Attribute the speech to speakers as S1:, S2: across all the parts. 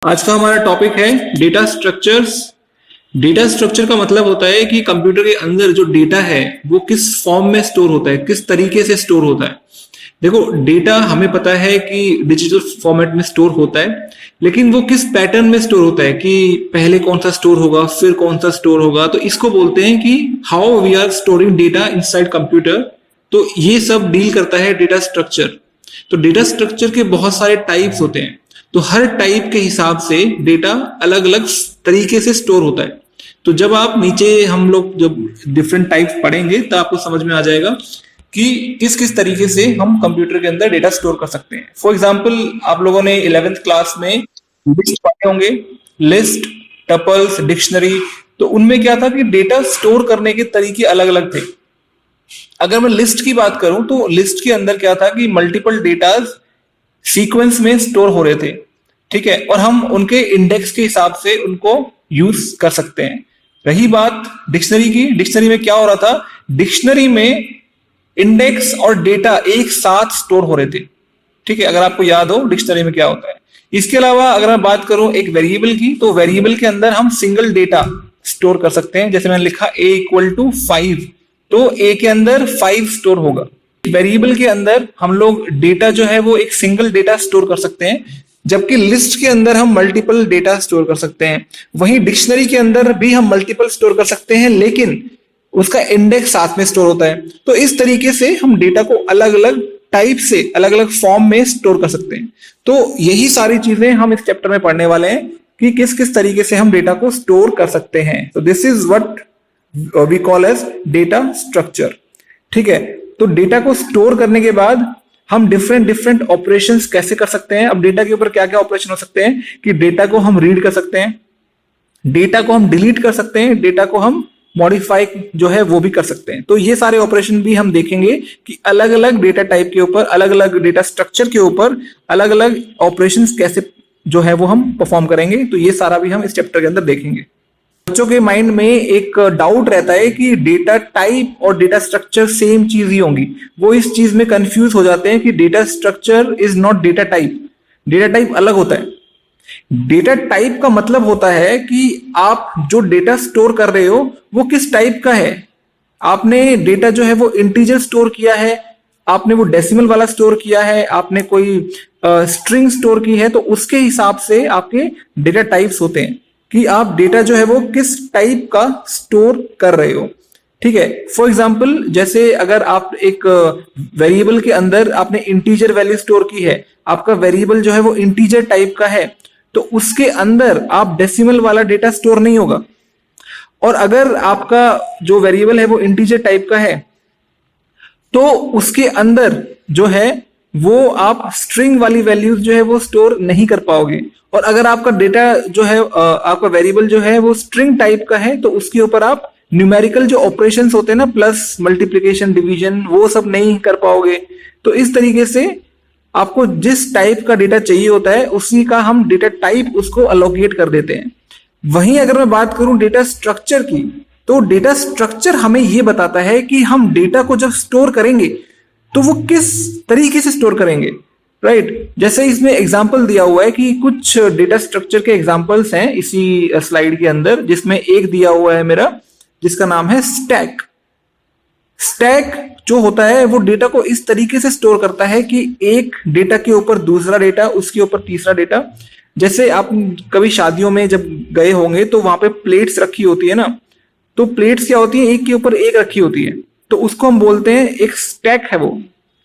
S1: आज का हमारा टॉपिक है डेटा स्ट्रक्चर्स। डेटा स्ट्रक्चर का मतलब होता है कि कंप्यूटर के अंदर जो डेटा है वो किस फॉर्म में स्टोर होता है, किस तरीके से स्टोर होता है। देखो, डेटा हमें पता है कि डिजिटल फॉर्मेट में स्टोर होता है, लेकिन वो किस पैटर्न में स्टोर होता है कि पहले कौन सा स्टोर होगा फिर कौन सा स्टोर होगा, तो इसको बोलते हैं कि how we are storing data inside computer. तो ये सब डील करता है डेटा स्ट्रक्चर। तो डेटा स्ट्रक्चर के बहुत सारे टाइप्स होते हैं, तो हर टाइप के हिसाब से डेटा अलग अलग तरीके से स्टोर होता है। तो जब आप नीचे हम लोग जब डिफरेंट टाइप्स पढ़ेंगे तो आपको समझ में आ जाएगा कि किस किस तरीके से हम कंप्यूटर के अंदर डेटा स्टोर कर सकते हैं। फॉर एग्जांपल, आप लोगों ने 11th क्लास में लिस्ट पढ़े होंगे, लिस्ट, टपल्स, डिक्शनरी। तो उनमें क्या था कि डेटा स्टोर करने के तरीके अलग अलग थे। अगर मैं लिस्ट की बात करूं तो लिस्ट के अंदर क्या था कि मल्टीपल डेटाज सीक्वेंस में स्टोर हो रहे थे, ठीक है, और हम उनके इंडेक्स के हिसाब से उनको यूज कर सकते हैं। रही बात डिक्शनरी की, डिक्शनरी में क्या हो रहा था, डिक्शनरी में इंडेक्स और डेटा एक साथ स्टोर हो रहे थे, ठीक है, अगर आपको याद हो डिक्शनरी में क्या होता है। इसके अलावा अगर मैं बात करूं एक वेरिएबल की, तो वेरिएबल के अंदर हम सिंगल डेटा स्टोर कर सकते हैं। जैसे मैंने लिखा a = 5, तो a के अंदर 5 स्टोर होगा। वेरिएबल के अंदर हम लोग डेटा जो है वो एक सिंगल डेटा स्टोर कर सकते हैं, जबकि लिस्ट के अंदर हम मल्टीपल डेटा स्टोर कर सकते हैं। वहीं डिक्शनरी के अंदर भी हम मल्टीपल स्टोर कर सकते हैं, लेकिन उसका इंडेक्स साथ में स्टोर होता है। तो इस तरीके से हम डेटा को अलग अलग टाइप से अलग अलग फॉर्म में स्टोर कर सकते हैं। तो यही सारी चीजें हम इस चैप्टर में पढ़ने वाले हैं कि किस किस तरीके से हम डेटा को स्टोर कर सकते हैं। तो this is what we call as data structure, ठीक है। तो डेटा को स्टोर करने के बाद हम डिफरेंट डिफरेंट ऑपरेशंस कैसे कर सकते हैं। अब डेटा के ऊपर क्या क्या ऑपरेशन हो सकते हैं कि डेटा को हम रीड कर सकते हैं, डेटा को हम डिलीट कर सकते हैं, डेटा को हम मॉडिफाई जो है वो भी कर सकते हैं। तो ये सारे ऑपरेशन भी हम देखेंगे कि अलग अलग डेटा टाइप के ऊपर, अलग अलग डेटा स्ट्रक्चर के ऊपर अलग अलग ऑपरेशंस कैसे जो है वो हम परफॉर्म करेंगे। तो ये सारा भी हम इस चैप्टर के अंदर देखेंगे। बच्चों के माइंड में एक डाउट रहता है कि डेटा टाइप और डेटा स्ट्रक्चर सेम चीज ही होंगी। वो इस चीज में कंफ्यूज हो जाते हैं कि data structure is not data type, data type अलग होता है। डेटा टाइप का मतलब होता है कि आप जो डेटा स्टोर कर रहे हो वो किस टाइप का है। आपने डेटा जो है वो इंटीजर स्टोर किया है, आपने वो डेसिमल वाला स्टोर किया है, आपने कोई स्ट्रिंग स्टोर की है, तो उसके हिसाब से आपके डेटा टाइप्स होते हैं कि आप डेटा जो है वो किस टाइप का स्टोर कर रहे हो, ठीक है। फॉर एग्जाम्पल, जैसे अगर आप एक वेरिएबल के अंदर आपने इंटीजर वैल्यू स्टोर की है, आपका वेरिएबल जो है वो इंटीजर टाइप का है, तो उसके अंदर आप डेसिमल वाला डेटा स्टोर नहीं होगा। और अगर आपका जो वेरिएबल है वो इंटीजर टाइप का है, तो उसके अंदर जो है वो आप स्ट्रिंग वाली वैल्यूज जो है वो स्टोर नहीं कर पाओगे। और अगर आपका डेटा जो है आपका वेरिएबल जो है वो स्ट्रिंग टाइप का है, तो उसके ऊपर आप न्यूमेरिकल जो ऑपरेशंस होते हैं ना, प्लस, मल्टीप्लिकेशन, डिवीजन, वो सब नहीं कर पाओगे। तो इस तरीके से आपको जिस टाइप का डेटा चाहिए होता है उसी का हम डेटा टाइप उसको अलोकेट कर देते हैं। वहीं अगर मैं बात करूं डेटा स्ट्रक्चर की, तो डेटा स्ट्रक्चर हमें यह बताता है कि हम डेटा को जब स्टोर करेंगे तो वो किस तरीके से स्टोर करेंगे, राइट। जैसे इसमें एग्जांपल दिया हुआ है कि कुछ डेटा स्ट्रक्चर के एग्जांपल्स हैं इसी स्लाइड के अंदर, जिसमें एक दिया हुआ है मेरा जिसका नाम है स्टैक। स्टैक जो होता है वो डेटा को इस तरीके से स्टोर करता है कि एक डेटा के ऊपर दूसरा डेटा, उसके ऊपर तीसरा डेटा। जैसे आप कभी शादियों में जब गए होंगे तो वहां पे प्लेट्स रखी होती है ना, तो प्लेट्स क्या होती है, एक के ऊपर एक रखी होती है, तो उसको हम बोलते हैं एक स्टैक है वो,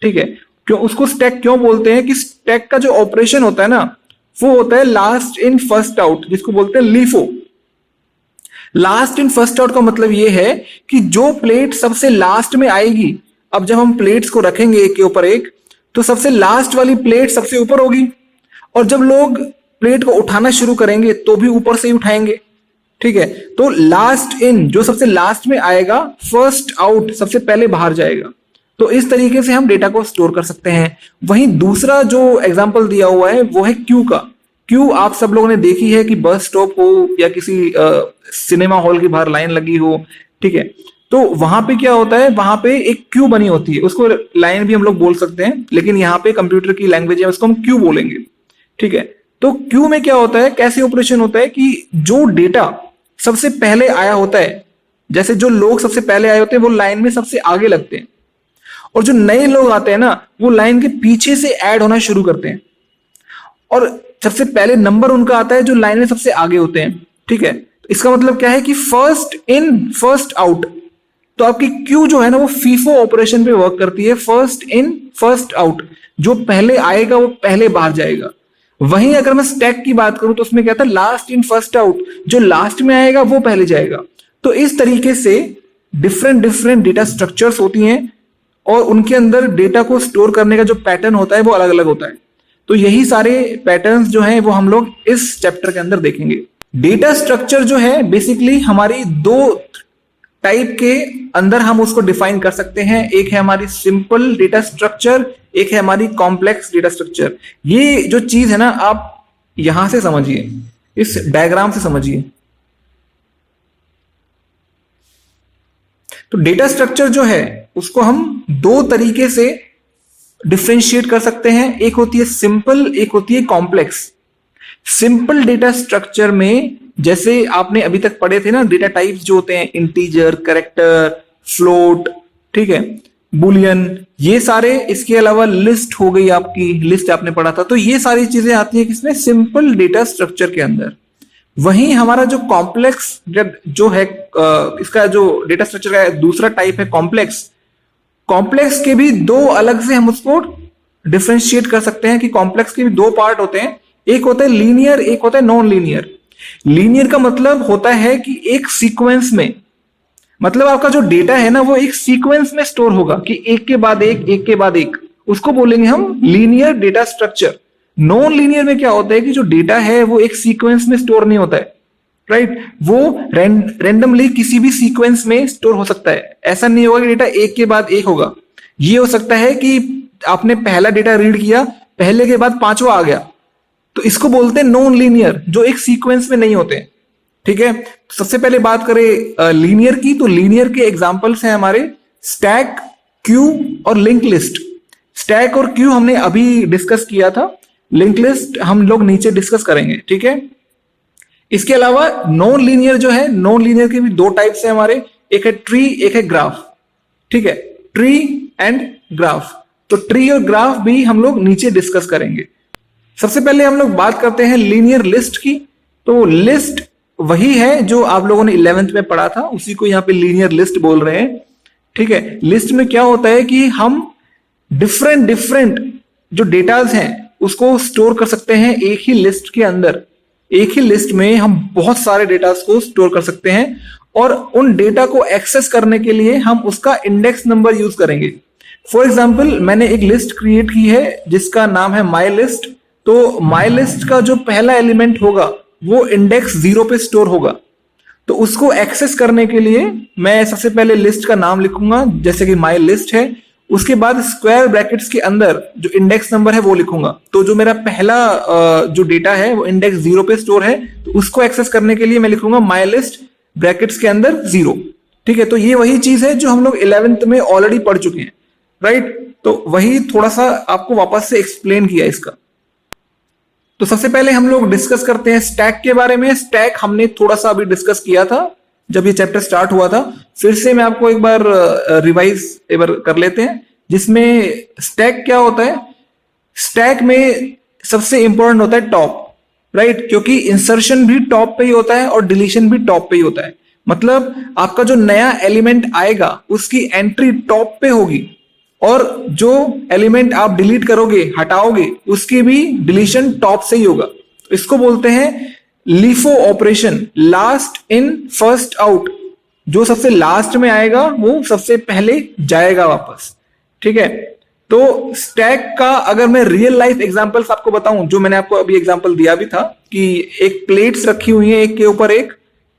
S1: ठीक है। क्यों उसको स्टैक क्यों बोलते हैं कि स्टैक का जो ऑपरेशन होता है ना वो होता है लास्ट इन फर्स्ट आउट, जिसको बोलते हैं LIFO. Last in first out का मतलब ये है कि जो प्लेट सबसे लास्ट में आएगी, अब जब हम प्लेट्स को रखेंगे एक के ऊपर एक, तो सबसे लास्ट वाली प्लेट सबसे ऊपर होगी, और जब लोग प्लेट को उठाना शुरू करेंगे तो भी ऊपर से ही उठाएंगे, ठीक है। तो लास्ट इन जो सबसे लास्ट में आएगा, फर्स्ट आउट सबसे पहले बाहर जाएगा। तो इस तरीके से हम डेटा को स्टोर कर सकते हैं। वहीं दूसरा जो एग्जांपल दिया हुआ है वो है क्यू का। क्यू आप सब लोगों ने देखी है कि बस स्टॉप हो या किसी सिनेमा हॉल के बाहर लाइन लगी हो, ठीक है। तो वहां पे क्या होता है, वहां पे एक क्यू बनी होती है, उसको लाइन भी हम लोग बोल सकते हैं, लेकिन यहाँ पे कंप्यूटर की लैंग्वेज है उसको हम क्यू बोलेंगे, ठीक है। तो क्यू में क्या होता है, कैसे ऑपरेशन होता है कि जो डेटा सबसे पहले आया होता है, जैसे जो लोग सबसे पहले आए होते हैं वो लाइन में सबसे आगे लगते हैं, और जो नए लोग आते हैं ना वो लाइन के पीछे से ऐड होना शुरू करते हैं, और सबसे पहले नंबर उनका आता है जो लाइन में सबसे आगे होते हैं। ठीक है, तो इसका मतलब क्या है कि फर्स्ट इन फर्स्ट आउट। तो आपकी क्यू जो है ना वो फीफो ऑपरेशन पे वर्क करती है, फर्स्ट इन फर्स्ट आउट, जो पहले आएगा वो पहले बाहर जाएगा। वहीं अगर मैं स्टैक की बात करूं तो उसमें क्या था, लास्ट इन फर्स्ट आउट, जो लास्ट में आएगा वो पहले जाएगा। तो इस तरीके से डिफरेंट डिफरेंट डेटा स्ट्रक्चर्स होती हैं और उनके अंदर डेटा को स्टोर करने का जो पैटर्न होता है वो अलग अलग होता है। तो यही सारे पैटर्न्स जो हैं वो हम लोग इस चैप्टर के अंदर देखेंगे। डेटा स्ट्रक्चर जो है बेसिकली हमारी दो टाइप के अंदर हम उसको डिफाइन कर सकते हैं। एक है हमारी सिंपल डेटा स्ट्रक्चर, एक है हमारी कॉम्प्लेक्स डेटा स्ट्रक्चर। ये जो चीज है ना आप यहां से समझिए, इस डायग्राम से समझिए। तो डेटा स्ट्रक्चर जो है उसको हम दो तरीके से डिफरेंशिएट कर सकते हैं, एक होती है सिंपल, एक होती है कॉम्प्लेक्स। सिंपल डेटा स्ट्रक्चर में जैसे आपने अभी तक पढ़े थे ना, डेटा टाइप्स जो होते हैं इंटीजर, कैरेक्टर, फ्लोट, ठीक है, बुलियन, ये सारे, इसके अलावा लिस्ट हो गई, आपकी लिस्ट आपने पढ़ा था। तो ये सारी चीजें आती है किसमें, सिंपल डेटा स्ट्रक्चर के अंदर। वहीं हमारा जो कॉम्प्लेक्स जो है इसका जो डेटा स्ट्रक्चर का दूसरा टाइप है कॉम्प्लेक्स। कॉम्प्लेक्स के भी दो अलग से हम उसको डिफरेंशिएट कर सकते हैं कि कॉम्प्लेक्स के भी दो पार्ट होते हैं, एक होता है लीनियर, एक होता है नॉन लीनियर। लीनियर का मतलब होता है कि एक सीक्वेंस में, मतलब आपका जो डेटा है ना वो एक सीक्वेंस में स्टोर होगा कि एक के बाद एक, एक के बाद एक, उसको बोलेंगे हम linear data structure. Non linear में क्या होता है कि जो डेटा है वो एक सीक्वेंस में स्टोर नहीं होता है, राइट, वो रैंडमली किसी भी सीक्वेंस में स्टोर हो सकता है। ऐसा नहीं होगा कि डेटा एक के बाद एक होगा। ये हो सकता है कि आपने पहला डेटा रीड किया, पहले के बाद पांचवा आ गया, तो इसको बोलते हैं नॉन लीनियर, जो एक सीक्वेंस में नहीं होते। ठीक है, सबसे पहले बात करें लीनियर की, तो लीनियर के एग्जांपल्स हैं हमारे स्टैक, क्यू और लिंक लिस्ट। स्टैक और क्यू हमने अभी डिस्कस किया था, लिंक लिस्ट हम लोग नीचे डिस्कस करेंगे। ठीक है, इसके अलावा नॉन लीनियर जो है, नॉन लीनियर के भी दो टाइप्स हैं हमारे, एक है ट्री, एक है ग्राफ। ठीक है, ट्री एंड ग्राफ। तो ट्री और ग्राफ भी हम लोग नीचे डिस्कस करेंगे। सबसे पहले हम लोग बात करते हैं लीनियर लिस्ट की। तो लिस्ट वही है जो आप लोगों ने 11th में पढ़ा था, उसी को यहाँ पे लीनियर लिस्ट बोल रहे हैं। ठीक है, लिस्ट में क्या होता है कि हम डिफरेंट डिफरेंट जो डेटाज हैं उसको स्टोर कर सकते हैं एक ही लिस्ट के अंदर। एक ही लिस्ट में हम बहुत सारे डेटास को स्टोर कर सकते हैं और उन डेटा को एक्सेस करने के लिए हम उसका इंडेक्स नंबर यूज करेंगे। फॉर एग्जाम्पल, मैंने एक लिस्ट क्रिएट की है जिसका नाम है माई लिस्ट। तो माई लिस्ट का जो पहला एलिमेंट होगा वो इंडेक्स 0 पे स्टोर होगा। तो उसको एक्सेस करने के लिए मैं सबसे पहले लिस्ट का नाम लिखूंगा, जैसे कि माई लिस्ट है, उसके बाद स्क्वायर ब्रैकेट्स के अंदर जो इंडेक्स नंबर है वो लिखूंगा। तो जो मेरा पहला जो डेटा है वो इंडेक्स 0 पे स्टोर है, तो उसको एक्सेस करने के लिए मैं लिखूंगा माई लिस्ट ब्रैकेट्स के अंदर 0। ठीक है, तो ये वही चीज है जो हम लोग 11th में ऑलरेडी पढ़ चुके हैं, राइट। तो वही थोड़ा सा आपको वापस से एक्सप्लेन किया इसका। तो सबसे पहले हम लोग डिस्कस करते हैं स्टैक के बारे में। स्टैक हमने थोड़ा सा अभी डिस्कस किया था जब ये चैप्टर स्टार्ट हुआ था, फिर से मैं आपको एक बार रिवाइज एक बार कर लेते हैं, जिसमें स्टैक क्या होता है। स्टैक में सबसे इंपॉर्टेंट होता है टॉप, राइट, क्योंकि इंसर्शन भी टॉप पे ही होता है और डिलीशन भी टॉप पे ही होता है। मतलब आपका जो नया एलिमेंट आएगा उसकी एंट्री टॉप पे होगी और जो एलिमेंट आप डिलीट करोगे, हटाओगे, उसकी भी डिलीशन टॉप से ही होगा। इसको बोलते हैं LIFO operation, last in first out. जो सबसे लास्ट में आएगा वो सबसे पहले जाएगा वापस। ठीक है, तो स्टैक का अगर मैं रियल लाइफ एग्जांपल्स आपको बताऊं, जो मैंने आपको अभी एग्जांपल दिया भी था कि एक प्लेट्स रखी हुई है एक के ऊपर एक,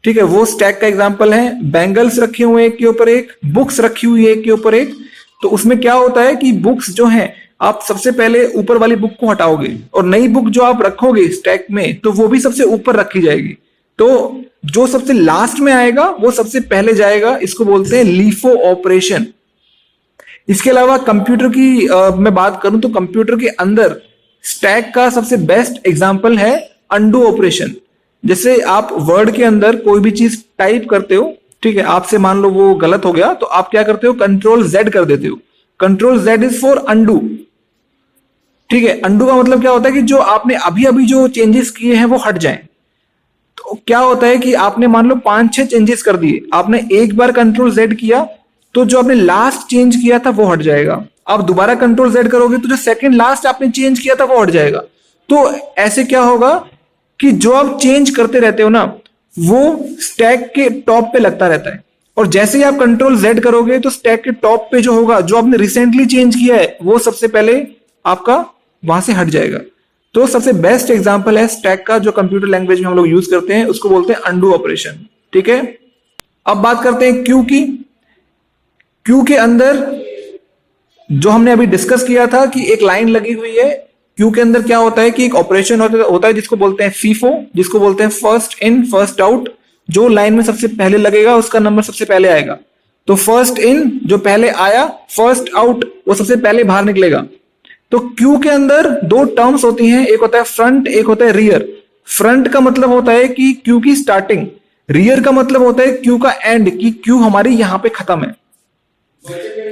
S1: ठीक है, वो स्टैक का एग्जांपल है। बैंगल्स रखे हुए हैं एक के ऊपर एक, बुक्स रखी हुई है एक के ऊपर एक। तो उसमें क्या होता है कि बुक्स जो हैं आप सबसे पहले ऊपर वाली बुक को हटाओगे और नई बुक जो आप रखोगे स्टैक में तो वो भी सबसे ऊपर रखी जाएगी। तो जो सबसे लास्ट में आएगा वो सबसे पहले जाएगा, इसको बोलते हैं लीफो ऑपरेशन। इसके अलावा कंप्यूटर की मैं बात करूं तो कंप्यूटर के अंदर स्टैक का सबसे बेस्ट एग्जांपल है अंडू ऑपरेशन। जैसे आप वर्ड के अंदर कोई भी चीज टाइप करते हो, ठीक है, आपसे मान लो वो गलत हो गया तो आप क्या करते हो, कंट्रोल जेड कर देते हो। Control Z is for undo, ठीक है। अंडू का मतलब क्या होता है कि जो आपने अभी अभी जो चेंजेस किए हैं वो हट जाएं। तो क्या होता है कि आपने मान लो 5-6 चेंजेस कर दिए, आपने एक बार कंट्रोल जेड किया तो जो आपने लास्ट चेंज किया था वो हट जाएगा। आप दोबारा कंट्रोल जेड करोगे तो जो सेकंड लास्ट आपने चेंज किया था वो हट जाएगा। तो ऐसे क्या होगा कि जो आप चेंज करते रहते हो ना, वो स्टैक के टॉप पे लगता रहता है, और जैसे ही आप कंट्रोल जेड करोगे तो स्टैक के टॉप पे जो होगा, जो आपने रिसेंटली चेंज किया है, वो सबसे पहले आपका वहां से हट जाएगा। तो सबसे बेस्ट एग्जांपल है स्टैक का, जो कंप्यूटर लैंग्वेज में हम लोग यूज करते हैं, उसको बोलते हैं अंडू ऑपरेशन, ठीक है। अब बात करते हैं क्यू की। क्यू के अंदर जो हमने अभी डिस्कस किया था कि एक लाइन लगी हुई है, क्यू के अंदर क्या होता है कि एक ऑपरेशन होता है जिसको बोलते हैं फीफो, जिसको बोलते हैं फर्स्ट इन फर्स्ट आउट। जो लाइन में सबसे पहले लगेगा उसका नंबर सबसे पहले आएगा। तो फर्स्ट इन जो पहले आया, फर्स्ट आउट वो सबसे पहले बाहर निकलेगा। तो क्यू के अंदर दो टर्म्स होती हैं, एक होता है फ्रंट, एक होता है रियर। फ्रंट का मतलब होता है कि क्यू की स्टार्टिंग, रियर का मतलब होता है क्यू का एंड, कि क्यू हमारी यहां पे खत्म है,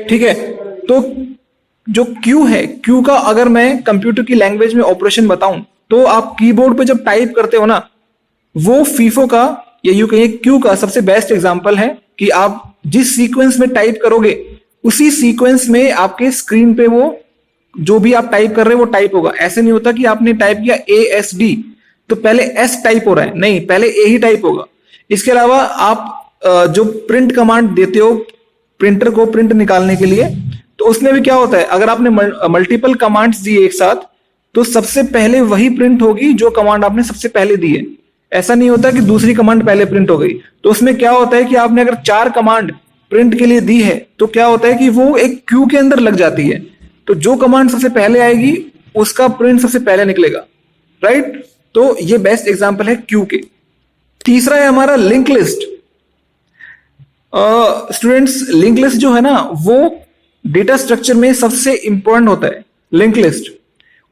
S1: ठीक है। तो जो क्यू है, क्यू का अगर मैं कंप्यूटर की लैंग्वेज में ऑपरेशन बताऊं तो आप कीबोर्ड पे जब टाइप करते हो ना, वो फीफो का या यूं कहिए क्यू का सबसे बेस्ट एग्जांपल है कि आप जिस सीक्वेंस में टाइप करोगे उसी सीक्वेंस में आपके स्क्रीन पे वो जो भी आप टाइप कर रहे हो वो टाइप होगा। ऐसे नहीं होता कि आपने टाइप किया ASD तो पहले S टाइप हो रहा है, नहीं, पहले A ही टाइप होगा। इसके अलावा आप जो प्रिंट कमांड देते हो प्रिंटर को प्रिंट निकालने के लिए, तो उसमें भी क्या होता है, अगर आपने मल्टीपल कमांड्स दिए एक साथ तो सबसे पहले वही प्रिंट होगी जो कमांड आपने सबसे पहले दी है। ऐसा नहीं होता कि दूसरी कमांड पहले प्रिंट हो गई। तो उसमें क्या होता है कि आपने अगर 4 कमांड प्रिंट के लिए दी है तो क्या होता है कि वो एक क्यू के अंदर लग जाती है। तो जो कमांड सबसे पहले आएगी उसका प्रिंट सबसे पहले निकलेगा, राइट। तो ये बेस्ट एग्जांपल है क्यू के। तीसरा है हमारा link list. Students, link list जो है ना वो डेटा स्ट्रक्चर में सबसे इंपॉर्टेंट होता है, लिंक लिस्ट।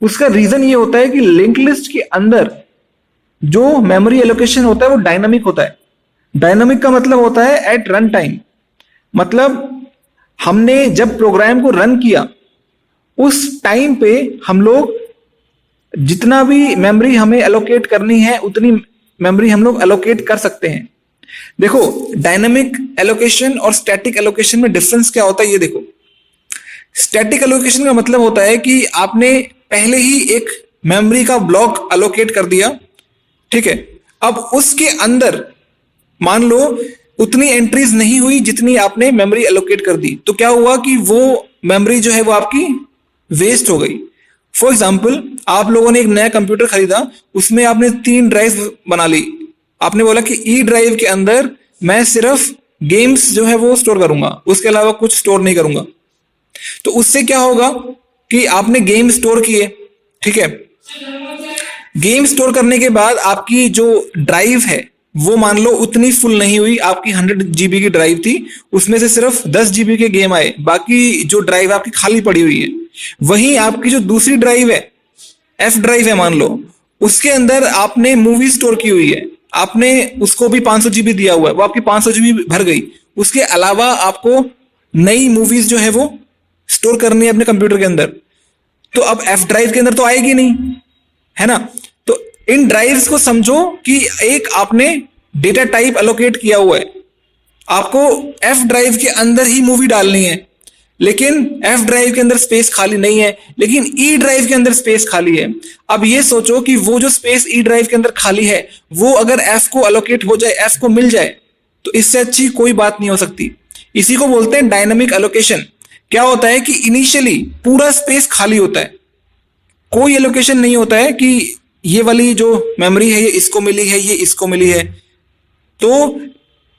S1: उसका रीजन ये होता है कि लिंक लिस्ट के अंदर जो मेमोरी एलोकेशन होता है वो डायनामिक होता है। डायनामिक का मतलब होता है एट रन टाइम, मतलब हमने जब प्रोग्राम को रन किया उस टाइम पे हम लोग जितना भी मेमोरी हमें एलोकेट करनी है उतनी मेमोरी हम लोग एलोकेट कर सकते हैं। देखो, डायनामिक एलोकेशन और स्टैटिक एलोकेशन में डिफरेंस क्या होता है ये देखो। स्टैटिक एलोकेशन का मतलब होता है कि आपने पहले ही एक मेमोरी का ब्लॉक एलोकेट कर दिया, ठीक है। अब उसके अंदर मान लो उतनी एंट्रीज नहीं हुई जितनी आपने मेमोरी एलोकेट कर दी, तो क्या हुआ कि वो मेमोरी जो है वो आपकी वेस्ट हो गई। फॉर एग्जाम्पल, आप लोगों ने एक नया कंप्यूटर खरीदा, उसमें आपने 3 ड्राइव बना ली। आपने बोला कि ई ड्राइव के अंदर मैं सिर्फ गेम्स जो है वो स्टोर करूंगा, उसके अलावा कुछ स्टोर नहीं करूंगा। तो उससे क्या होगा कि आपने गेम स्टोर किए, ठीक है। गेम स्टोर करने के बाद आपकी जो ड्राइव है वो मान लो उतनी फुल नहीं हुई, आपकी 100 GB की ड्राइव थी, उसमें से सिर्फ 10 GB के गेम आए, बाकी जो ड्राइव आपकी खाली पड़ी हुई है। वहीं आपकी जो दूसरी ड्राइव है, F ड्राइव है मान लो, उसके अंदर आपने मूवी स्टोर की हुई है, आपने उसको भी 500 GB दिया हुआ है, वो आपकी 500 GB भर गई। उसके अलावा आपको नई मूवीज जो है वो स्टोर करनी है अपने कंप्यूटर के अंदर, तो अब F ड्राइव के अंदर तो आएगी नहीं, है ना। तो इन ड्राइव्स को समझो कि एक आपने डेटा टाइप एलोकेट किया हुआ है, आपको F ड्राइव के अंदर ही मूवी डालनी है, लेकिन F ड्राइव के अंदर स्पेस खाली नहीं है, लेकिन E ड्राइव के अंदर स्पेस खाली है। अब ये सोचो कि वो जो स्पेस E ड्राइव के अंदर खाली है वो अगर F को एलोकेट हो जाए, F को मिल जाए, तो इससे अच्छी कोई बात नहीं हो सकती। इसी को बोलते हैं डायनामिक एलोकेशन। क्या होता है कि इनिशियली पूरा स्पेस खाली होता है, कोई एलोकेशन नहीं होता है कि ये वाली जो मेमोरी है ये इसको मिली है, ये इसको मिली है। तो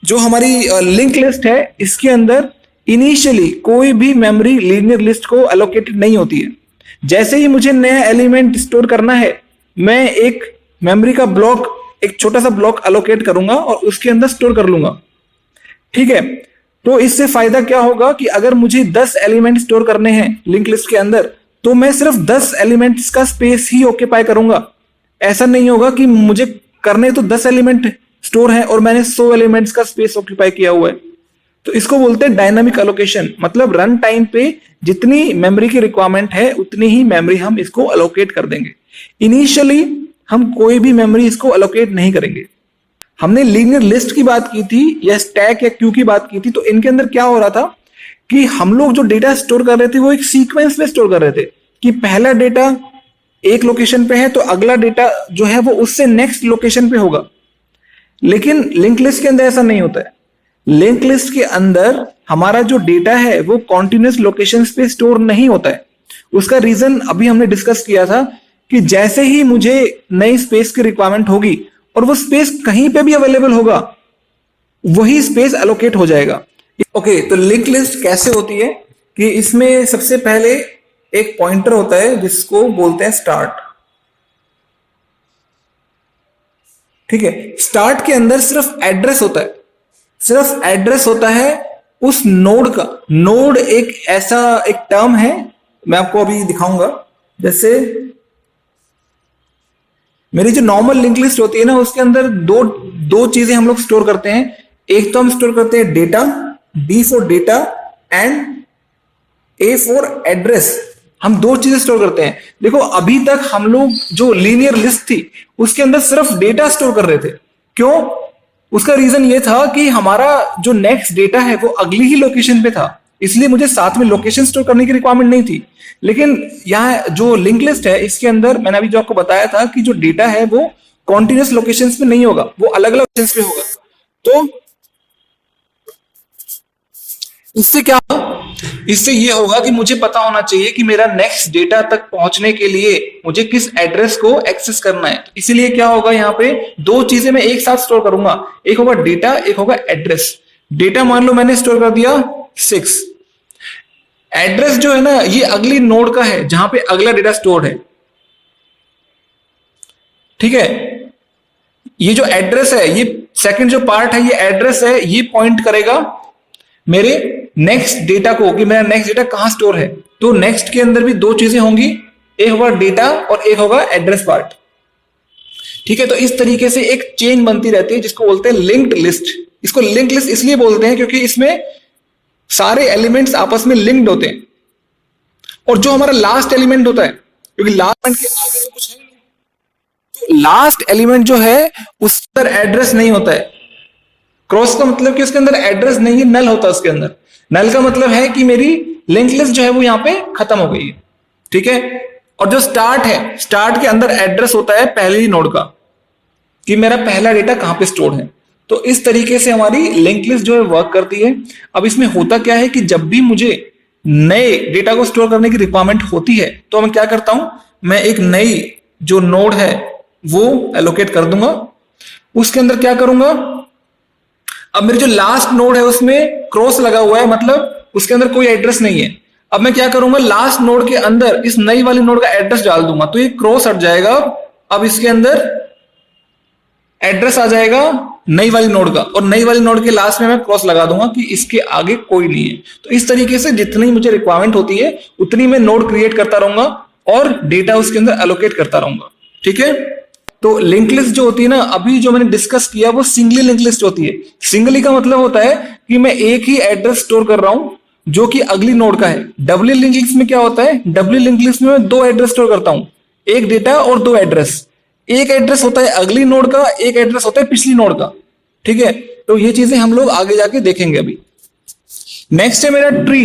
S1: जो हमारी लिंक लिस्ट है इसके अंदर इनिशियली कोई भी मेमोरी लीनियर लिस्ट को एलोकेटेड नहीं होती है। जैसे ही मुझे नया एलिमेंट स्टोर करना है, मैं एक मेमोरी का ब्लॉक, एक छोटा सा ब्लॉक एलोकेट करूंगा और उसके अंदर स्टोर कर लूंगा, ठीक है। तो इससे फायदा क्या होगा कि अगर मुझे 10 एलिमेंट स्टोर करने हैं लिंक लिस्ट के अंदर, तो मैं सिर्फ 10 एलिमेंट्स का स्पेस ही ऑक्यूपाई करूंगा। ऐसा नहीं होगा कि मुझे करने तो 10 एलिमेंट स्टोर है और मैंने 100 एलिमेंट्स का स्पेस ऑक्यूपाई किया हुआ है। तो इसको बोलते हैं डायनामिक एलोकेशन, मतलब रन टाइम पे जितनी मेमोरी की रिक्वायरमेंट है उतनी ही मेमोरी हम इसको अलोकेट कर देंगे। इनिशियली हम कोई भी मेमोरी इसको अलोकेट नहीं करेंगे। हमने लीनियर लिस्ट की बात की थी या स्टैक या क्यू की बात की थी, तो इनके अंदर क्या हो रहा था कि हम लोग जो डेटा स्टोर कर रहे थे वो एक सीक्वेंस में स्टोर कर रहे थे कि पहला डेटा एक लोकेशन पे है तो अगला डेटा जो है वो उससे नेक्स्ट लोकेशन पे होगा। लेकिन लिंक लिस्ट के अंदर ऐसा नहीं होता है। लिंक लिस्ट के अंदर हमारा जो डेटा है वो कॉन्टिन्यूस लोकेशंस पे स्टोर नहीं होता है। उसका रीजन अभी हमने डिस्कस किया था कि जैसे ही मुझे नई स्पेस की रिक्वायरमेंट होगी और वो स्पेस कहीं पे भी अवेलेबल होगा वही स्पेस एलोकेट हो जाएगा। ओके, तो लिंक लिस्ट कैसे होती है कि इसमें सबसे पहले एक पॉइंटर होता है जिसको बोलते हैं स्टार्ट। ठीक है, स्टार्ट के अंदर सिर्फ एड्रेस होता है, सिर्फ एड्रेस होता है उस नोड का। नोड एक ऐसा एक टर्म है, मैं आपको अभी दिखाऊंगा। जैसे मेरी जो नॉर्मल लिंक लिस्ट होती है ना उसके अंदर दो चीजें हम लोग स्टोर करते हैं। एक तो हम स्टोर करते हैं data, D for data and A for address. हम दो चीजें स्टोर करते हैं। देखो अभी तक हम लोग जो लीनियर लिस्ट थी उसके अंदर सिर्फ डेटा स्टोर कर रहे थे। क्यों? उसका रीजन ये था कि हमारा जो नेक्स्ट डेटा है वो अगली ही लोकेशन पे था, इसलिए मुझे साथ में लोकेशन स्टोर करने की रिक्वायरमेंट नहीं थी। लेकिन यहाँ जो लिंक लिस्ट है इसके अंदर मैंने अभी जो आपको बताया था कि जो डेटा है वो कॉन्टिन्यूस लोकेशंस पे नहीं होगा, वो अलग अलग लोकेशंस पे होगा। तो इससे क्या, इससे ये होगा कि मुझे पता होना चाहिए कि मेरा नेक्स्ट डेटा तक पहुंचने के लिए मुझे किस एड्रेस को एक्सेस करना है। इसीलिए क्या होगा, यहाँ पे दो चीजें मैं एक साथ स्टोर करूंगा, एक होगा डेटा, एक होगा एड्रेस। डेटा मान लो मैंने स्टोर कर दिया 6, एड्रेस जो है ना ये अगली नोड का है जहां पे अगला डेटा स्टोर है। ठीक है, ये जो एड्रेस है, ये सेकंड जो पार्ट है, ये एड्रेस है, ये पॉइंट करेगा मेरे नेक्स्ट डेटा को कि मेरा नेक्स्ट डेटा कहां स्टोर है। तो नेक्स्ट के अंदर भी दो चीजें होंगी, एक होगा डेटा और एक होगा एड्रेस पार्ट। ठीक है, तो इस तरीके से एक चेन बनती रहती है जिसको बोलते हैं लिंक्ड लिस्ट। इसको लिंक लिस्ट इसलिए बोलते हैं क्योंकि इसमें सारे एलिमेंट्स आपस में लिंक्ड होते हैं। और जो हमारा लास्ट एलिमेंट होता है, क्योंकि लास्ट एलिमेंट के आगे तो कुछ है नहीं, तो लास्ट एलिमेंट जो है उस पर एड्रेस नहीं होता है। क्रॉस का मतलब कि उसके अंदर एड्रेस नहीं है, नल होता है उसके अंदर। नल का मतलब है कि मेरी लिंक लिस्ट जो है वो यहां पे खत्म हो गई है। ठीक है, और जो स्टार्ट है, स्टार्ट के अंदर एड्रेस होता है पहले ही नोड का कि मेरा पहला डेटा कहां पे स्टोर है। तो इस तरीके से हमारी लिंक लिस्ट जो है वर्क करती है। अब इसमें होता क्या है कि जब भी मुझे नए डेटा को स्टोर करने की रिक्वायरमेंट होती है तो मैं क्या करता हूं, मैं एक नई जो नोड है वो एलोकेट कर दूंगा। उसके अंदर क्या करूंगा, अब मेरी जो लास्ट नोड है उसमें क्रॉस लगा हुआ है, मतलब उसके अंदर कोई एड्रेस नहीं है। अब मैं क्या करूंगा, लास्ट नोड के अंदर इस नई वाली नोड का एड्रेस डाल दूंगा तो ये क्रॉस हट जाएगा। अब इसके अंदर एड्रेस आ जाएगा नई वाली नोड का, और नई वाली नोड के लास्ट में मैं क्रॉस लगा दूंगा कि इसके आगे कोई नहीं है। तो इस तरीके से जितनी मुझे रिक्वायरमेंट होती है उतनी मैं नोड क्रिएट करता रहूंगा और डेटा उसके अंदर एलोकेट करता रहूंगा। ठीक है, तो लिंक लिस्ट जो होती है ना, अभी जो मैंने डिस्कस किया वो सिंगली लिंक लिस्ट होती है। सिंगली का मतलब होता है कि मैं एक ही एड्रेस स्टोर कर रहा हूं जो कि अगली नोड का है। डबली लिंक लिस्ट में क्या होता है, डबली लिंक लिस्ट में मैं दो एड्रेस स्टोर करता हूं, एक डेटा और दो एड्रेस। एक एड्रेस होता है अगली नोड का, एक एड्रेस होता है पिछली नोड का। ठीक है, तो ये चीजें हम लोग आगे जाके देखेंगे। अभी नेक्स्ट है मेरा ट्री।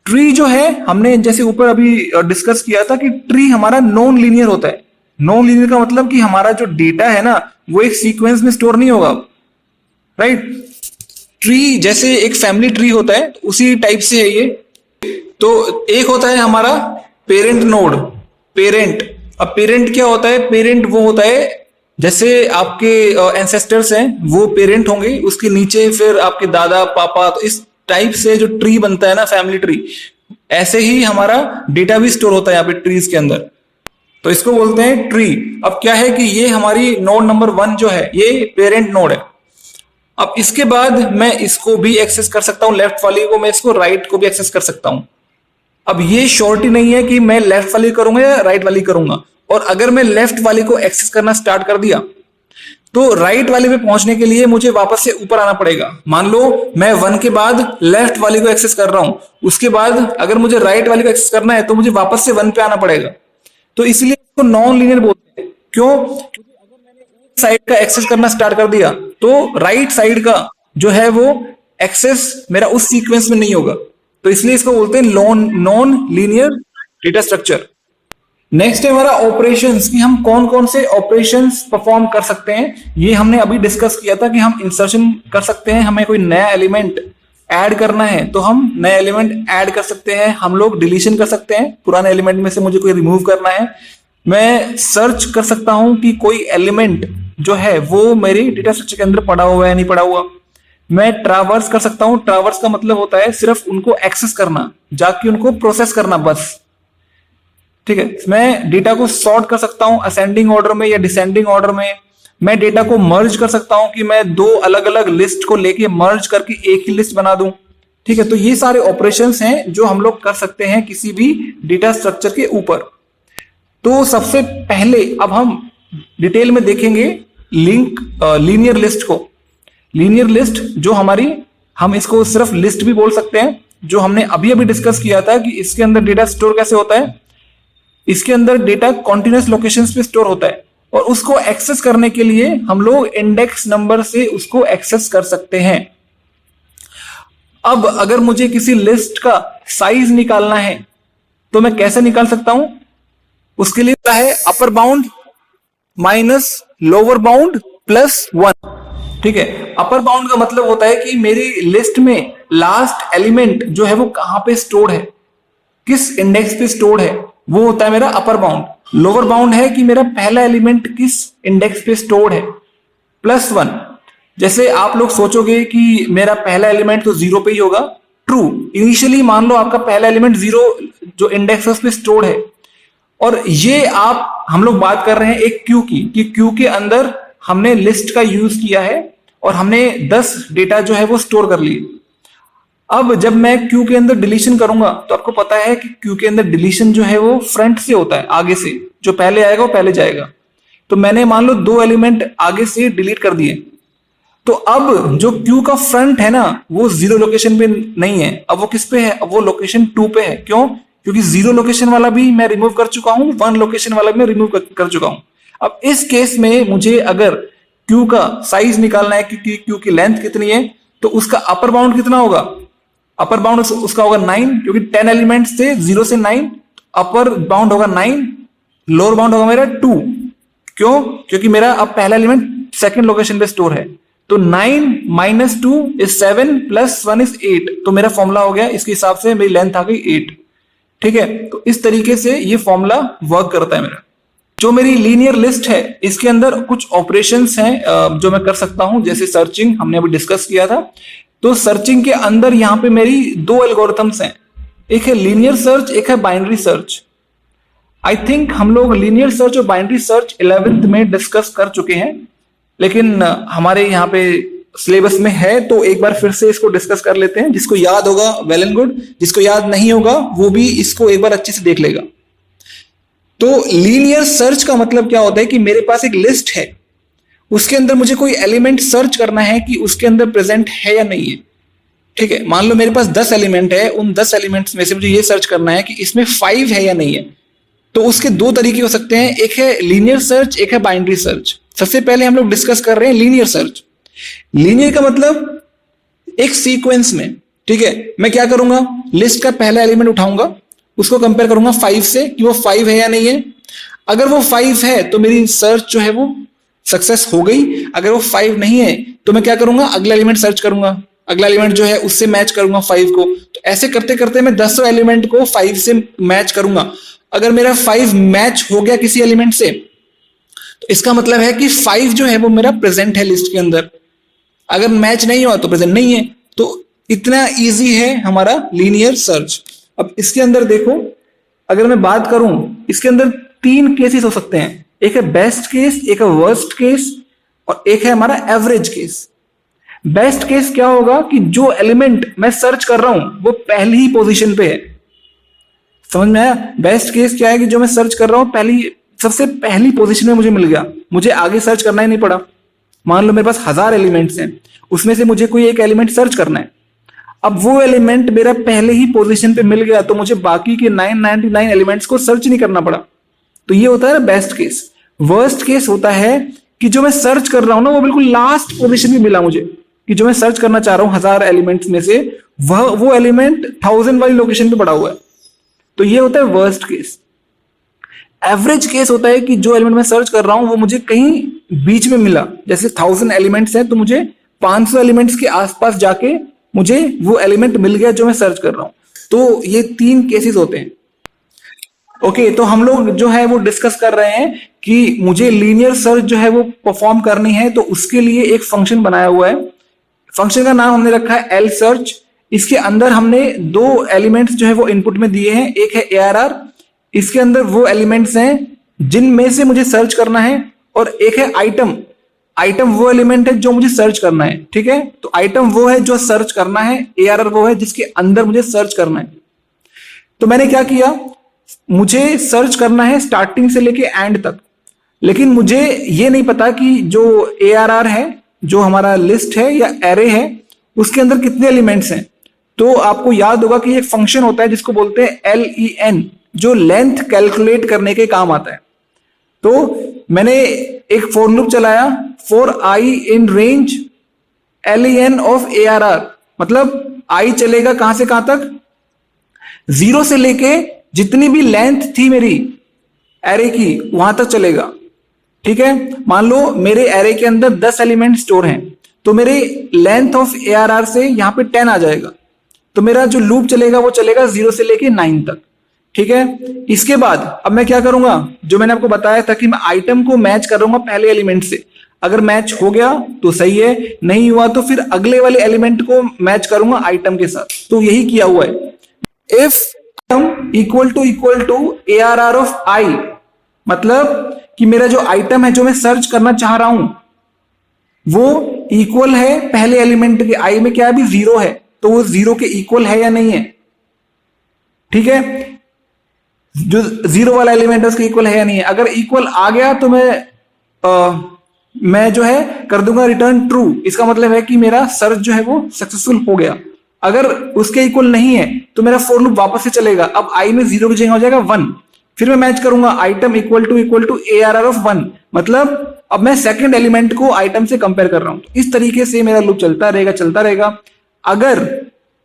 S1: ट्री जो है हमने जैसे ऊपर अभी डिस्कस किया था कि ट्री हमारा नॉन लीनियर होता है। नॉन लीनियर का मतलब कि हमारा जो डेटा है ना वो एक सीक्वेंस में स्टोर नहीं होगा। राइट, ट्री जैसे एक फैमिली ट्री होता है उसी टाइप से है ये। तो एक होता है हमारा पेरेंट नोड, पेरेंट। अब पेरेंट क्या होता है, पेरेंट वो होता है जैसे आपके एंसेस्टर्स हैं वो पेरेंट होंगे, उसके नीचे फिर आपके दादा पापा। तो इस टाइप से जो ट्री बनता है ना, फैमिली ट्री, ऐसे ही हमारा डेटा भी स्टोर होता है यहाँ पे ट्रीज के अंदर। तो इसको बोलते हैं ट्री। अब क्या है कि ये हमारी नोड नंबर 1 जो है ये पेरेंट नोड है। अब इसके बाद मैं इसको भी एक्सेस कर सकता हूं, लेफ्ट वाली को मैं इसको राइट को भी एक्सेस कर सकता हूं। अब ये श्योरिटी नहीं है कि मैं लेफ्ट वाली करूंगा या राइट वाली करूंगा, और अगर मैं लेफ्ट वाली को एक्सेस करना स्टार्ट कर दिया तो राइट वाले पे पहुंचने के लिए मुझे वापस से ऊपर आना पड़ेगा। मान लो मैं 1 के बाद लेफ्ट वाली को एक्सेस कर रहा हूं, उसके बाद अगर मुझे राइट वाली को एक्सेस करना है तो मुझे वापस से 1 पे आना पड़ेगा। तो इसलिए इसको नॉन लीनियर बोलते हैं। क्यों? क्योंकि अगर मैंने एक साइड का एक्सेस करना स्टार्ट कर दिया तो राइट साइड का जो है वो एक्सेस मेरा उस सीक्वेंस में नहीं होगा, तो इसलिए इसको बोलते हैं non linear data structure. Next है हमारा ऑपरेशंस, कि हम कौन कौन से ऑपरेशंस परफॉर्म कर सकते हैं। ये हमने अभी डिस्कस किया था कि हम इंसर्शन कर सकते हैं, हमें कोई नया एलिमेंट ऐड करना है तो हम नया एलिमेंट ऐड कर सकते हैं, हम लोग डिलीशन कर सकते हैं, पुराने एलिमेंट में से मुझे कोई रिमूव करना है। मैं सर्च कर सकता हूं कि कोई एलिमेंट जो है वो मेरे डेटा स्ट्रक्चर के अंदर पड़ा हुआ है नहीं पड़ा हुआ। मैं ट्रावर्स कर सकता हूं, ट्रावर्स का मतलब होता है सिर्फ उनको एक्सेस करना, जाके उनको प्रोसेस करना बस, ठीक है। मैं डेटा को सॉर्ट कर सकता हूं असेंडिंग ऑर्डर में या डिसेंडिंग ऑर्डर में। मैं डेटा को मर्ज कर सकता हूं कि मैं 2 अलग अलग लिस्ट को लेके मर्ज करके एक ही लिस्ट बना दूं, ठीक है। तो ये सारे ऑपरेशंस हैं जो हम लोग कर सकते हैं किसी भी डेटा स्ट्रक्चर के ऊपर। तो सबसे पहले अब हम डिटेल में देखेंगे लीनियर लिस्ट को। लीनियर लिस्ट जो हमारी, हम इसको सिर्फ लिस्ट भी बोल सकते हैं, जो हमने अभी अभी डिस्कस किया था कि इसके अंदर डेटा स्टोर कैसे होता है। इसके अंदर डेटा कॉन्टिन्यूअस लोकेशंस पे स्टोर होता है और उसको एक्सेस करने के लिए हम लोग इंडेक्स नंबर से उसको एक्सेस कर सकते हैं। अब अगर मुझे किसी लिस्ट का साइज निकालना है तो मैं कैसे निकाल सकता हूं? उसके लिए क्या है, upper bound minus lower bound plus 1, ठीक है। अपर बाउंड का मतलब होता है कि मेरी लिस्ट में लास्ट एलिमेंट जो है वो कहां पे स्टोर्ड है, किस इंडेक्स पे स्टोर्ड है, वो होता है मेरा अपर बाउंड। लोअर बाउंड है कि मेरा पहला एलिमेंट किस इंडेक्स पे स्टोर्ड है, प्लस 1। जैसे आप लोग सोचोगे कि मेरा पहला एलिमेंट तो 0 पे ही होगा, ट्रू। इनिशियली मान लो आपका पहला एलिमेंट 0 जो इंडेक्स है उस पे स्टोर्ड है, और ये हम लोग बात कर रहे हैं एक क्यू की, कि क्यू के अंदर हमने लिस्ट का यूज किया है और हमने 10 डेटा जो है वो स्टोर कर लिए। अब जब मैं क्यू के अंदर डिलीशन करूंगा तो आपको पता है कि क्यू के अंदर डिलीशन जो है वो फ्रंट से होता है, आगे से, जो पहले आएगा वो पहले जाएगा। तो मैंने मान लो 2 एलिमेंट आगे से डिलीट कर दिए, तो अब जो क्यू का फ्रंट है ना वो 0 लोकेशन पे नहीं है, अब वो किस पे है, अब वो लोकेशन 2 पे है। क्यों? क्योंकि 0 लोकेशन वाला भी मैं रिमूव कर चुका हूं, 1 लोकेशन वाला भी मैं रिमूव कर चुका हूं। अब इस केस में मुझे अगर क्यू का साइज निकालना है, क्योंकि क्यू की लेंथ कितनी है, तो उसका अपर बाउंड कितना होगा, अपर बाउंड उसका होगा 9, क्योंकि 10 एलिमेंट से 0 से 9, अपर बाउंड होगा 9, लोअर बाउंड होगा मेरा 2। क्यों? क्योंकि मेरा अब पहला एलिमेंट सेकंड लोकेशन पे स्टोर है। तो 9 माइनस 2 इज 7 प्लस 1 इज 8। तो मेरा फॉर्मूला हो गया, इसके हिसाब से मेरी लेंथ आ गई 8, ठीक है। तो इस तरीके से ये फॉर्मूला वर्क करता है मेरा। जो मेरी लीनियर लिस्ट है इसके अंदर कुछ ऑपरेशंस हैं जो मैं कर सकता हूं, जैसे सर्चिंग हमने अभी डिस्कस किया था। तो सर्चिंग के अंदर यहां पे मेरी 2 एल्गोरिथम्स हैं, एक है लीनियर सर्च, एक है बाइनरी सर्च। आई थिंक हम लोग लीनियर सर्च और बाइनरी सर्च 11th में डिस्कस कर चुके हैं, लेकिन हमारे यहाँ पे सिलेबस में है तो एक बार फिर से इसको डिस्कस कर लेते हैं। जिसको याद होगा वेल एंड गुड, जिसको याद नहीं होगा वो भी इसको एक बार अच्छे से देख लेगा। तो लीनियर सर्च का मतलब क्या होता है कि मेरे पास एक लिस्ट है, उसके अंदर मुझे कोई एलिमेंट सर्च करना है कि उसके अंदर प्रेजेंट है या नहीं है, ठीक है। मान लो मेरे पास 10 एलिमेंट है, उन 10 एलिमेंट्स में से मुझे ये सर्च करना है कि इसमें 5 है या नहीं है। तो उसके 2 तरीके हो सकते हैं, एक है लीनियर सर्च, एक है बाइनरी सर्च। सबसे पहले हम लोग डिस्कस कर रहे हैं लीनियर सर्च। लीनियर का मतलब एक सीक्वेंस में, ठीक है। मैं क्या करूंगा, लिस्ट का पहला एलिमेंट उठाऊंगा, उसको कंपेयर करूंगा 5 से कि वो 5 है या नहीं है। अगर वो 5 है तो मेरी सर्च जो है वो सक्सेस हो गई। अगर वो 5 नहीं है तो मैं क्या करूंगा, अगला एलिमेंट सर्च करूंगा, अगला एलिमेंट जो है उससे मैच करूंगा 5 को। तो ऐसे करते करते मैं 10 एलिमेंट को 5 से मैच करूंगा। अगर मेरा 5 मैच हो गया किसी एलिमेंट से तो इसका मतलब है कि 5 जो है वो मेरा प्रेजेंट है लिस्ट के अंदर। अगर मैच नहीं हुआ तो प्रेजेंट नहीं है। तो इतना इजी है हमारा लीनियर सर्च। अब इसके अंदर देखो, अगर मैं बात करूं, इसके अंदर 3 केसेस हो सकते हैं, एक है बेस्ट केस, एक है वर्स्ट केस और एक है हमारा एवरेज केस। बेस्ट केस क्या होगा कि जो एलिमेंट मैं सर्च कर रहा हूं वो पहली ही पोजीशन पे है, समझ में आया? बेस्ट केस क्या है कि जो मैं सर्च कर रहा हूं सबसे पहली पोजीशन में मुझे मिल गया, मुझे आगे सर्च करना ही नहीं पड़ा। मान लो मेरे पास 1000 एलिमेंट्स हैं, उसमें से मुझे कोई एक एलिमेंट सर्च करना है। अब वो एलिमेंट मेरा पहले ही पोजीशन पे मिल गया, तो मुझे बाकी के 999 एलिमेंट्स को सर्च नहीं करना पड़ा। तो ये होता है ना बेस्ट केस। वर्स्ट केस होता है कि जो मैं सर्च कर रहा हूं ना वो बिल्कुल लास्ट पोजीशन में मिला मुझे, कि जो मैं सर्च करना चाह रहा हूं 1000 एलिमेंट्स में से वो एलिमेंट 1000 वाली लोकेशन पे पड़ा हुआ है। तो ये होता है वर्स्ट केस। एवरेज केस होता है कि जो एलिमेंट मैं सर्च कर रहा हूं वो मुझे कहीं बीच में मिला। जैसे 1000 एलिमेंट्स हैं तो मुझे 500 एलिमेंट्स के आसपास जाके मुझे वो एलिमेंट मिल गया जो मैं सर्च कर रहा हूं। तो ये 3 केसेस होते हैं। ओके, तो हम लोग जो है वो डिस्कस कर रहे हैं कि मुझे लीनियर सर्च जो है वो परफॉर्म करनी है, तो उसके लिए एक फंक्शन बनाया हुआ है। फंक्शन का नाम हमने रखा है एल सर्च। इसके अंदर हमने 2 एलिमेंट्स जो है वो इनपुट में दिए हैं, एक है ARR, इसके अंदर वो एलिमेंट्स हैं जिनमें से मुझे सर्च करना है, और एक है आइटम। आइटम वो एलिमेंट है जो मुझे सर्च करना है, ठीक है? तो आइटम वो है जो सर्च करना है, ARR वो है जिसके अंदर मुझे सर्च करना है। तो मैंने क्या किया, मुझे सर्च करना है स्टार्टिंग से लेके एंड तक, लेकिन मुझे ये नहीं पता कि जो ARR है, जो हमारा लिस्ट है या एरे है, उसके अंदर कितने एलिमेंट्स हैं। तो आपको याद होगा कि एक फंक्शन होता है जिसको बोलते हैं len, जो लेंथ कैलकुलेट करने के काम आता है। तो मैंने एक फॉर लूप चलाया, for i in range len of ARR, मतलब i चलेगा कहां से कहां तक, 0 से लेके जितनी भी लेंथ थी मेरी एरे की वहां तक चलेगा, ठीक है? मान लो मेरे एरे के अंदर 10 एलिमेंट स्टोर हैं, तो मेरे लेंथ ऑफ ARR से यहां पे 10 आ जाएगा। तो मेरा जो लूप चलेगा वो चलेगा 0 से लेके 9 तक, ठीक है? इसके बाद अब मैं क्या करूंगा, जो मैंने आपको बताया था कि मैं आइटम को मैच करूंगा पहले एलिमेंट से। अगर मैच हो गया तो सही है, नहीं हुआ तो फिर अगले वाले एलिमेंट को मैच करूंगा आइटम के साथ। तो यही किया हुआ है। If equal to ARR of i, मतलब कि मेरा जो आइटम है जो मैं सर्च करना चाह रहा हूं वो इक्वल है पहले एलिमेंट के। i में क्या है, अभी 0 है, तो वो 0 के इक्वल है या नहीं है, ठीक है? जो 0 वाला एलिमेंट है उसके इक्वल है या नहीं है। अगर इक्वल आ गया तो मैं जो है कर दूंगा रिटर्न ट्रू। इसका मतलब है कि मेरा सर्च जो है वो सक्सेसफुल हो गया। अगर उसके इक्वल नहीं है तो मेरा फॉर लूप वापस से चलेगा। अब i में 0 की जगह हो जाएगा 1, फिर मैं मैच करूंगा item equal to ARR of 1, मतलब अब मैं सेकंड एलिमेंट को आइटम से कंपेयर कर रहा हूं। इस तरीके से मेरा लूप चलता रहेगा। अगर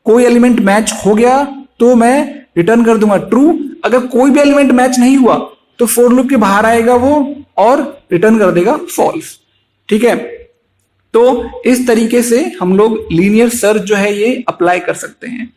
S1: कोई एलिमेंट मैच हो गया तो मैं रिटर्न कर दूंगा ट्रू। अगर कोई भी एलिमेंट मैच नहीं हुआ तो फॉर लूप के बाहर आएगा वो और रिटर्न कर देगा फॉल्स, ठीक है? तो इस तरीके से हम लोग लीनियर सर्च जो है ये अप्लाई कर सकते हैं।